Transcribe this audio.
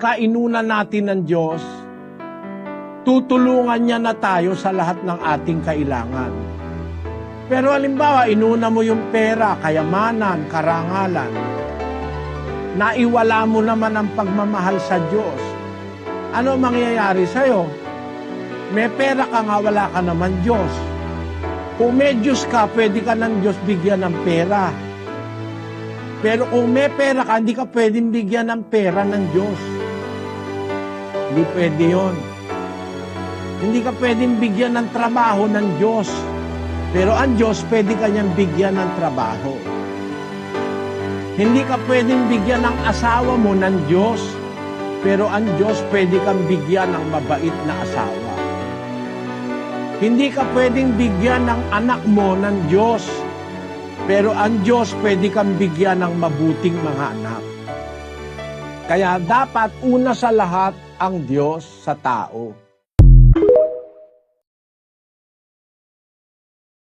pagka inuna natin ng Diyos, tutulungan niya na tayo sa lahat ng ating kailangan. Pero halimbawa, inuna mo yung pera, kayamanan, karangalan, naiwala mo naman ang pagmamahal sa Diyos. Ano mangyayari sa'yo? May pera ka nga, wala ka naman Diyos. Kung may Diyos ka, pwede ka ng Diyos bigyan ng pera. Pero kung may pera ka, hindi ka pwedeng bigyan ng pera ng Diyos. Hindi pwede yun. Hindi ka pwedeng bigyan ng trabaho ng Diyos. Pero ang Diyos, pwede kanyang bigyan ng trabaho. Hindi ka pwedeng bigyan ng asawa mo ng Diyos. Pero ang Diyos, pwede kang bigyan ng mabait na asawa. Hindi ka pwedeng bigyan ng anak mo ng Diyos. Pero ang Diyos, pwede kang bigyan ng mabuting mga anak. Kaya dapat una sa lahat ang Diyos sa tao.